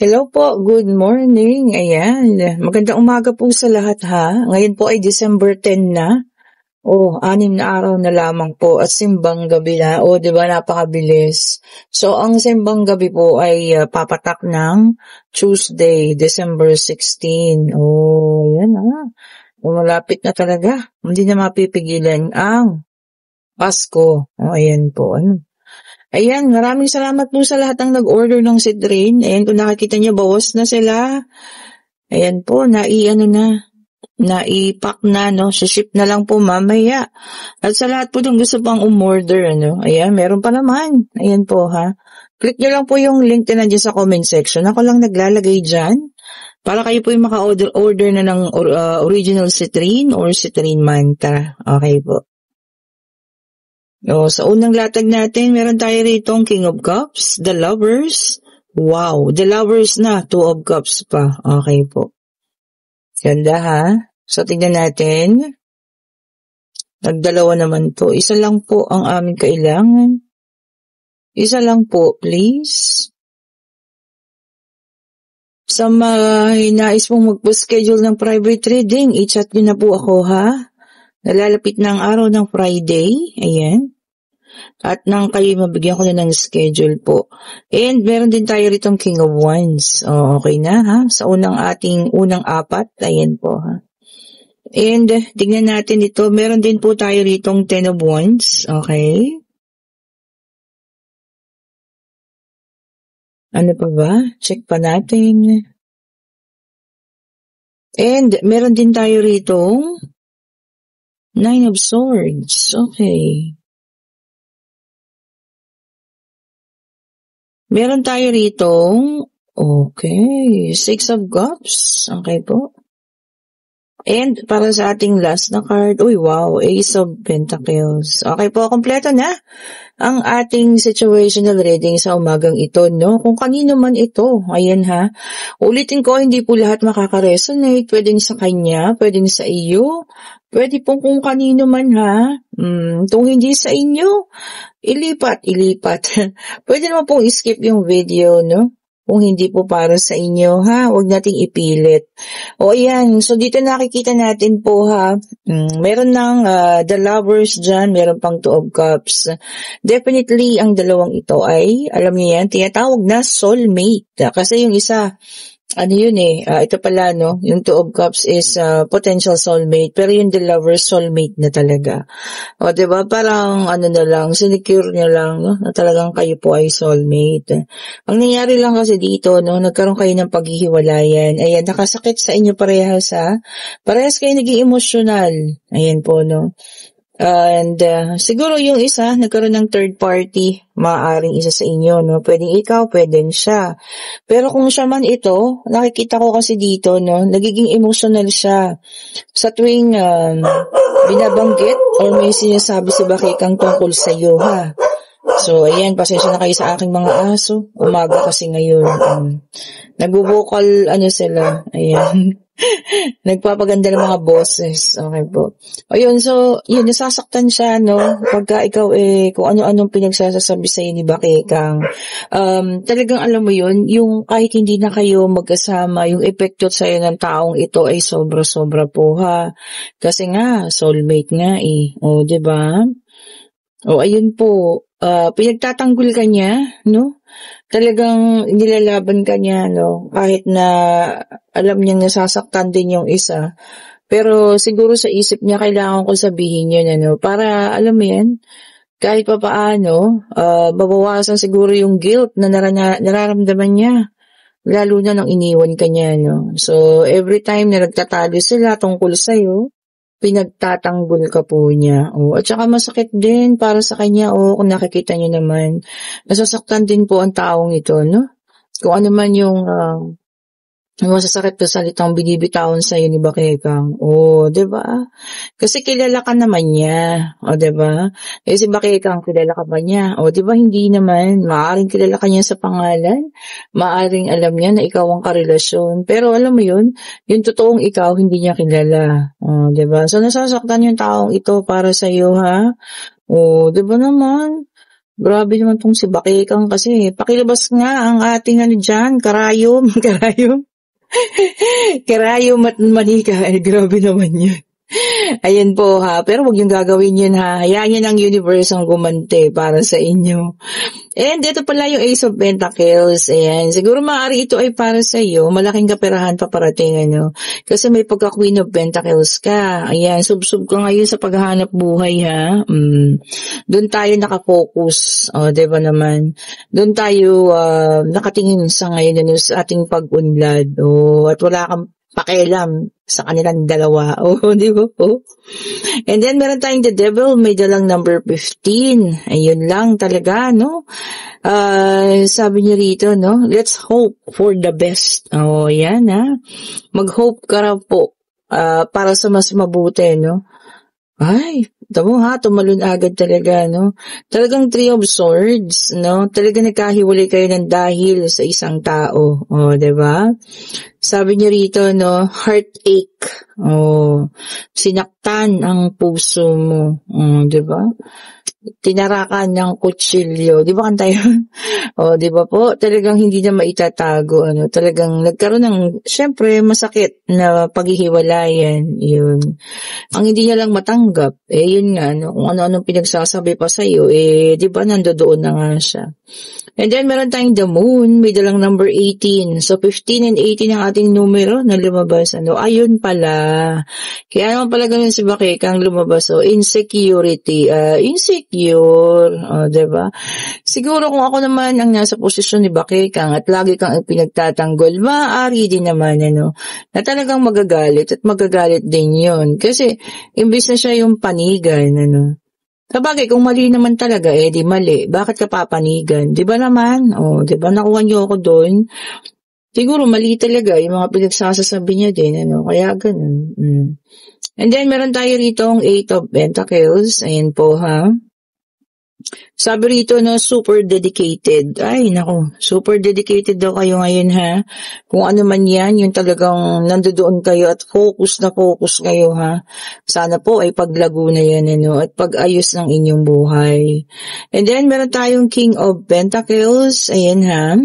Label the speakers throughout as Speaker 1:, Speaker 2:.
Speaker 1: Hello po, good morning. Ayan, magandang umaga po sa lahat ha. Ngayon po ay December 10 na. 6 na araw na lamang po at simbang gabi na. Di ba napakabilis. So, ang simbang gabi po ay papatak ng Tuesday, December 16. Yan ha. Malapit na talaga. Hindi na mapipigilan ang Pasko. Ayan po. Ayan, maraming salamat po sa lahat ng nag-order ng Citrine. Ayan, kung nakikita niyo, bawas na sila. Ayan po, naipack na, no? Ship na lang po mamaya. At sa lahat po yung gusto pang umorder, ayan, meron pa naman. Ayan po, ha? Click niyo lang po yung link na nandiyan sa comment section. Ako lang naglalagay dyan. Para kayo po yung maka-order na ng original Citrine or Citrine Manta. Okay po. Sa unang latag natin, meron tayo ritong King of Cups, The Lovers. Wow, The Lovers na, Two of Cups pa. Okay po. Ganda ha. So, tignan natin. Nagdalawa naman to. Isa lang po ang aming kailangan. Isa lang po, please. Sa mga hinais mong magpo-schedule ng private reading, i-chat nyo na po ako ha. Nalalapit na ang araw ng Friday. Ayan. At nang kayo mabigyan ko na ng schedule po. And meron din tayo ritong King of Wands. Okay na ha. Sa ating unang apat. Ayan po ha. And tignan natin dito. Meron din po tayo ritong Ten of Wands. Okay. Ano pa ba? Check pa natin. And meron din tayo ritong Nine of Swords. Okay. Meron tayo ritong, okay, Six of Cups. Okay po. And para sa ating last na card, wow, Ace of Pentacles. Okay po, kompleto na ang ating situational reading sa umagang ito, no? Kung kanino man ito, ayan ha. Ulitin ko, hindi po lahat makaka-resonate. Pwedeng sa kanya, pwedeng sa iyo. Pwede pong kung kanino man ha. Kung hindi sa inyo, ilipat. Pwede naman pong skip yung video, no? Kung hindi po para sa inyo, ha? Huwag nating ipilit. Ayan. So, dito nakikita natin po, ha? Meron ng The Lovers dyan. Meron pang Two of Cups. Definitely, ang dalawang ito ay, alam niyo yan, tinatawag na soulmate. Kasi yung isa, ito pala, no? Yung Two of Cups is potential soulmate. Pero yung The Lovers, soulmate na talaga. Diba? Parang, na lang, sinecure niya lang, no? Na talagang kayo po ay soulmate. Ang nangyari lang kasi dito, no? Nagkaroon kayo ng paghihiwalayan. Ayan, nakasakit sa inyo parehas, ha? Parehas kayo naging emotional. Ayan po, no? And siguro yung isa, nagkaroon ng third party, maaaring isa sa inyo, no? Pwedeng ikaw, pwedeng siya. Pero kung siya man ito, nakikita ko kasi dito, no? Nagiging emotional siya. Sa tuwing binabanggit or may sinasabi si Bakikang tungkol sa iyo, ha? So, ayan, pasensya na kayo sa aking mga aso. Umaga kasi ngayon. Nagbubukal, sila. Ayan. Nagpapaganda ng mga boses. Okay po. Ayun, so, yun, nasasaktan siya, no? Pagka ikaw, kung ano-anong pinagsasasabi sa'yo ni Bakekang. Talagang alam mo yun, yung kahit hindi na kayo magkasama, yung epekto sa'yo ng taong ito ay sobra-sobra po, ha? Kasi nga, soulmate nga, diba? Ayun po. Pinagtatanggol ka niya, no? Talagang nilalaban ka niya, no? Kahit na alam niyang nasasaktan din yung isa. Pero siguro sa isip niya, kailangan ko sabihin yun, para, alam mo yan, kahit pa paano, babawasan siguro yung guilt na nararamdaman niya. Lalo na nang iniwan ka niya, no? So, every time na nagtatalo sila tungkol sa'yo, pinagtatanggol ka po niya. At saka masakit din para sa kanya, kung nakikita niyo naman. Nasasaktan din po ang taong ito, no? Kung ano man yung masasakit na salitang binibitawan sa'yo ni Bakekang. Diba? Kasi kilala ka naman niya. Diba? Si Bakekang, kilala ka ba niya? Diba? Hindi naman. Maaring kilala ka niya sa pangalan. Maaring alam niya na ikaw ang karelasyon. Pero alam mo yun, yung totoong ikaw, hindi niya kilala. Diba? So, nasasaktan yung taong ito para sa'yo, ha? Diba naman? Grabe naman tong si Bakekang kasi. Pakilabas nga ang ating ano dyan, karayom, karayom. Karayom at manika. Ay, grabe naman yun. Ayan po ha. Pero huwag yung gagawin yun ha. Hayaan yun ang universe ang gumante para sa inyo. And ito pala yung Ace of Pentacles. Ayan. Siguro maaari ito ay para sa iyo. Malaking kaperahan pa parating ano. Kasi may pagka Queen of Pentacles ka. Ayan. Sub-sub ka ngayon sa paghahanap buhay ha. Doon tayo nakafocus. O, diba naman? Doon tayo nakatingin sa ngayon ano, sa ating pag-unlad. O, at wala kang pakialam sa kanilang dalawa. Oh, di ba po? And then, meron tayong the devil, may dalang number 15. Ayun lang talaga, no? Sabi niya rito, no? Let's hope for the best. Oh, yan, ha? Mag-hope ka raw po para sa mas mabuti, no? Ay, tamo ha, tumalon agad talaga, no? Talagang Three of Swords, no? Talagang nagkahiwalay kayo ng dahil sa isang tao. O, diba? Sabi niyo rito, no? Heartache. O, sinaktan ang puso mo. O, diba? Tinarakan ng kutsilyo. Di ba kanta yun? O, di ba po? Talagang hindi na maitatago. Ano? Talagang nagkaroon ng, syempre, masakit na paghihiwalayan. Yun. Ang hindi niya lang matanggap, yun nga, no? Kung ano-anong pinagsasabi pa sa'yo, di ba, nandoon na nga siya. And then, meron tayong the moon, may dalang number 18. So, 15 and 18 ang ating numero na lumabas. Ano? Ayun pala. Kaya naman pala ganun si Bakekang lumabas. So, insecurity. Insecure. Diba? Siguro kung ako naman ang nasa posisyon ni Bakekang at lagi kang pinagtatanggol, maaari din naman, ano, na talagang magagalit at magagalit din yun. Kasi, imbis na siya yung panigan, ano. Sabagay, kung mali naman talaga, di mali. Bakit ka papanigan? Di ba naman? Di ba nakuha niyo ako doon? Siguro mali talaga yung mga pinagsasasabi niya din, ano? Kaya ganun. And then, meron tayo rito ang 8 of Pentacles. Ayan po, ha? Sabi rito, no, super dedicated. Ay, naku, super dedicated daw kayo ngayon, ha? Kung ano man yan, yung talagang nandoon kayo at focus na focus kayo, ha? Sana po ay paglago na yan, ano, at pag-ayos ng inyong buhay. And then, meron tayong King of Pentacles. Ayan, ha?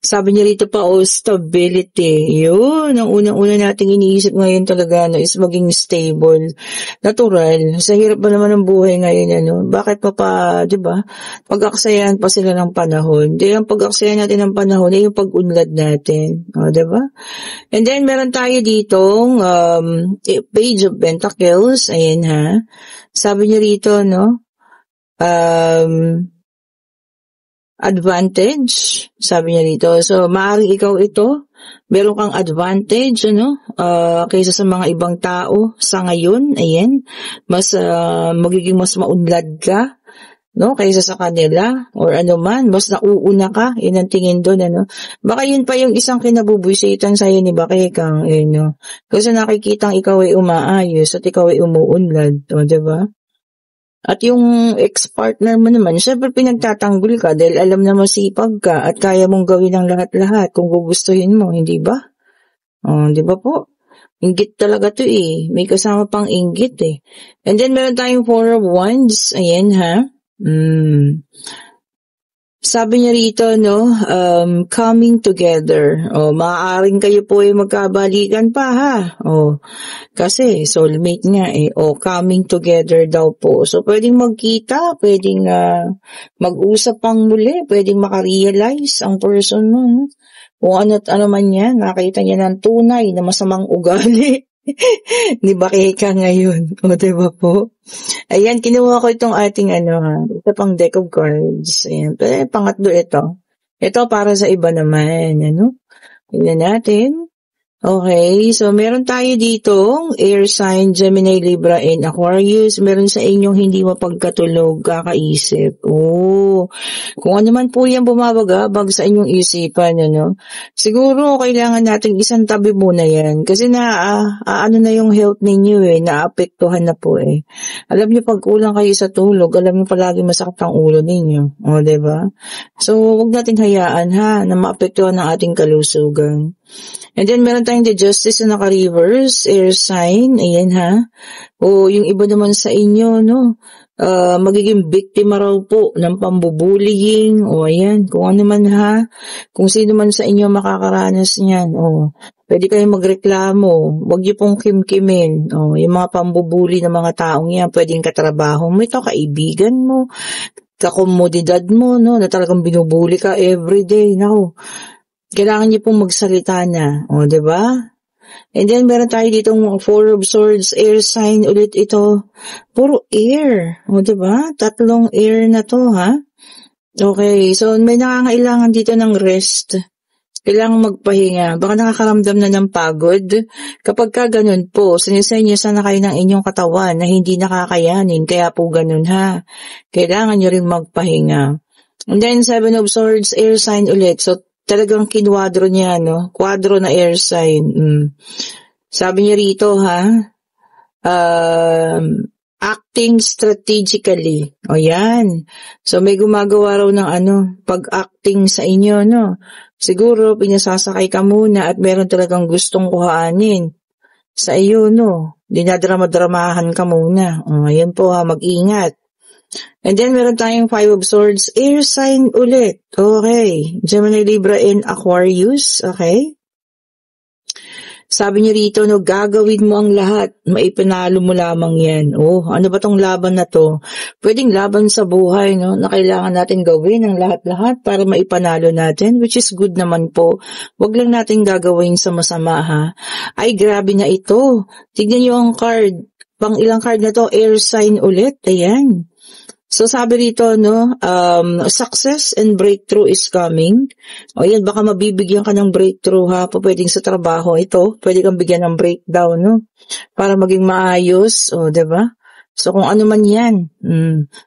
Speaker 1: Sabi niya rito pa, stability. Yun, ang unang-una nating iniisip ngayon talaga, no, is maging stable. Natural. Sa hirap ba naman ng buhay ngayon, ano? Bakit pa, di ba? Pag-aksayan pa sila ng panahon. Di, ang pag-aksayan natin ng panahon ay yung pag-unlad natin. Di ba? And then, meron tayo ditong Page of Pentacles. Ayan, ha? Sabi niya rito, no? Advantage, sabi niya dito. So, maaaring ikaw ito, meron kang advantage, ano, kaysa sa mga ibang tao sa ngayon, ayan, mas, magiging mas maunlad ka, no, kaysa sa kanila, or ano man, mas nauuna ka, yun ang tingin doon, ano. Baka yun pa yung isang kinabubuisitan sa'yo ni Bakekang, no. Kasi nakikitang ikaw ay umaayos at ikaw ay umuunlad, o, diba? At yung ex-partner mo naman, syempre pinagtatanggol ka dahil alam na masipag ka at kaya mong gawin ang lahat-lahat kung gugustuhin mo, hindi ba? Di ba po? Inggit talaga to May kasama pang inggit And then meron tayong 4 of Wands. Ayan ha. Sabi niya rito, no, coming together. Maaaring kayo po ay magkabalikan pa, ha? Kasi soulmate nga, coming together daw po. So, pwedeng magkita, pwedeng mag-usap pang muli, pwedeng makarealize ang person mo, no? Kung ano't ano man yan, nakita niya ng tunay na masamang ugali. Di ba ka ngayon? Diba po? Ayan, kinuha ko itong ating ito pang deck of cards. Ayan, pero pangatlo ito. Ito para sa iba naman, Tingnan natin. Okay, so meron tayo ditong air sign, Gemini, Libra, and Aquarius. Meron sa inyong hindi mapagkatulog, kakaisip. Kung ano man po yan bumabagabag sa inyong isipan, siguro kailangan natin isang tabi muna yan. Kasi ano na yung health ninyo naapektuhan na po Alam niyo pag kulang kayo sa tulog, alam niyo palagi masakit ang ulo ninyo. Diba? So, huwag natin hayaan na maapektuhan ng ating kalusugan. And then, meron tayong The Justice na naka-reverse, air sign, ayan ha. O yung iba naman sa inyo, no, magiging biktima raw po ng pambubullying, o ayan, kung ano man ha, kung sino man sa inyo makakaranas niyan, o pwede kayong magreklamo, wag niyo pong kimkimin, o yung mga pambubuli ng mga taong yan, pwedeng katrabaho mo ito, kaibigan mo, kakomodidad mo, no, na talagang binubuli ka everyday, no. Kailangan niyo pong magsalita na, o, diba? And then, meron tayo ditong Four of Swords, air sign ulit ito. Puro air, o, diba? 3 air na to, ha? Okay, so may nangangailangan dito ng rest. Kailangan magpahinga. Baka nakakaramdam na ng pagod. Kapag ka ganun po, sinisenyosan na kayo ng inyong katawan na hindi nakakayanin. Kaya po ganun, ha? Kailangan nyo rin magpahinga. And then, Seven of Swords, air sign ulit. So, talagang kinwadro niya, no? Kwadro na air sign. Sabi niya rito, ha? Acting strategically. O yan. So, may gumagawa raw ng pag-acting sa inyo, no? Siguro, pinasasakay ka muna at meron talagang gustong kuhaanin sa iyo, no? Dinadrama-dramahan ka muna. O, ayan po, ha? Mag-ingat. And then, meron tayong Five of Swords, air sign ulit. Okay. Gemini, Libra, and Aquarius. Okay. Sabi niya rito, no, gagawin mo ang lahat. Maipanalo mo lamang yan. Oh, ano ba tong laban na to? Pwedeng laban sa buhay, no, na kailangan natin gawin ang lahat-lahat para maipanalo natin, which is good naman po. Wag lang natin gagawin sa masama, ha? Ay, grabe na ito. Tignan niyo ang card. Pang ilang card na to, air sign ulit. Ayan. So, sabi rito, no, success and breakthrough is coming. O yan, baka mabibigyan ka ng breakthrough, ha, pwedeng sa trabaho ito. Pwede kang bigyan ng breakdown, no, para maging maayos, o, diba? So, kung ano man yan,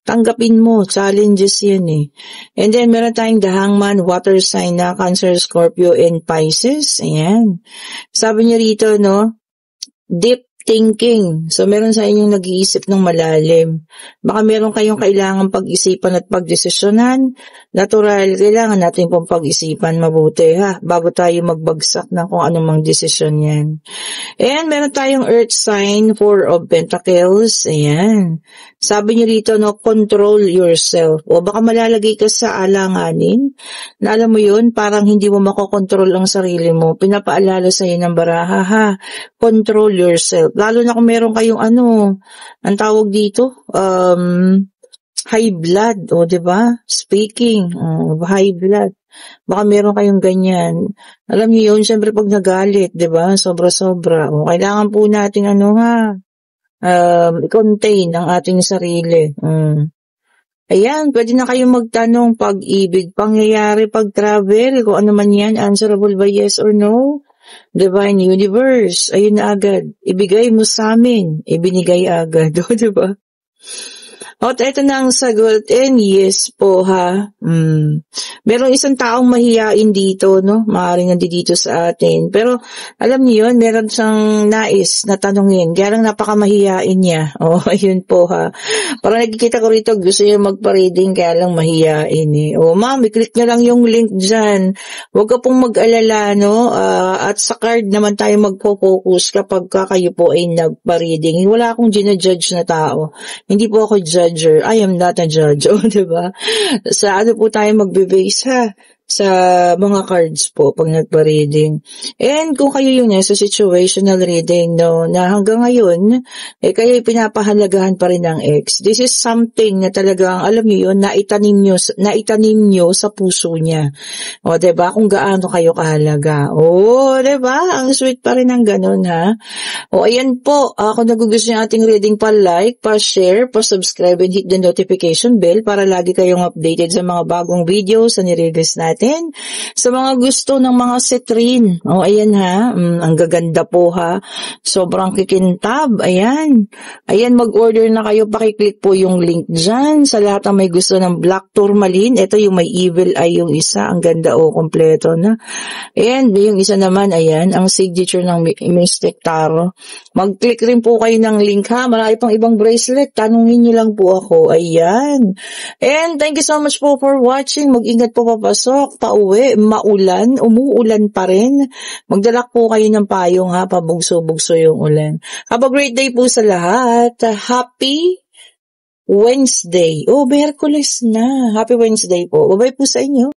Speaker 1: tanggapin mo, challenges yan, eh. And then, meron tayong The Hangman, water sign na, Cancer, Scorpio, and Pisces. Ayan. Sabi niya rito, no, deep thinking. So, meron sa inyong nag-iisip ng malalim. Baka meron kayong kailangan pag-isipan at pagdesisyonan. Natural, kailangan natin pong pag-isipan mabuti, ha? Bago tayo magbagsak ng kung anumang desisyon yan. And meron tayong earth sign, Four of Pentacles. Ayan. Sabi niyo rito, no, control yourself. O baka malalagay ka sa alanganin. Na alam mo yun, parang hindi mo makokontrol ang sarili mo. Pinapaalala sa'yo ng baraha, ha? Control yourself. Lalo na kung meron kayong ang tawag dito, high blood, o diba? Speaking, high blood. Baka meron kayong ganyan. Alam niyo yun, syempre pag nagalit, diba? Sobra-sobra. O, kailangan po natin i-contain ang ating sarili. Ayan, pwede na kayong magtanong pag-ibig, pangyayari, pag-travel, kung ano man yan, answerable by yes or no. Divine Universe, ayun na agad. Ibigay mo sa amin, ibinigay agad. O, diba? At ito na ang sagot, and yes po, ha. Merong isang taong mahiyain dito, no? Maaaring nandito sa atin. Pero, alam niyo yun, meron siyang nais na tanungin. Kaya lang napakamahiyain niya. O, ayun po, ha. Parang nakikita ko rito, gusto niya magpa-reading, kaya lang mahiyain, eh. O, ma'am, i-click niyo lang yung link dyan. Huwag ka pong mag-alala, no? At sa card naman tayo magpo-focus kapag kayo po ay nagpa-reading. Wala akong ginajudge na tao. Hindi po ako judger. I am not a judge. O, diba? Sa po tayo magbe-base, ha? Sa mga cards po pag nagpa-reading. And kung kayo yung nasa situational reading, no, na hanggang ngayon, kayo pinapahalagahan pa rin ng ex. This is something na talagang, alam niyo yun, naitanim nyo sa puso niya. O, diba? Kung gaano kayo kahalaga. O, diba? Ang sweet pa rin ng ganun, ha? O, ayan po. Kung nagugusto niyo ating reading, pa-like, pa-share, pa-subscribe, and hit the notification bell para lagi kayong updated sa mga bagong videos na nirelease natin. Sa mga gusto ng mga citrine, o ayan, ha, ang gaganda po, ha, sobrang kikintab, ayan, mag-order na kayo, pakiclick po yung link dyan, sa lahat ng may gusto ng black tourmaline, ito yung may evil eye yung isa, ang ganda, kompleto na, ayan, yung isa naman, ayan, ang signature ng Mystic Tarot, mag-click rin po kayo ng link, ha, marami pang ibang bracelet, tanungin nyo lang po ako, ayan, and thank you so much po for watching, mag-ingat po papasok, pasok, pauwi, maulan, umuulan pa rin. Magdala po kayo ng payong ha, pabugso-bugso yung ulan. Have a great day po sa lahat. Happy Wednesday. Oh, Miyerkules na. Happy Wednesday po. Bye-bye po sa inyo.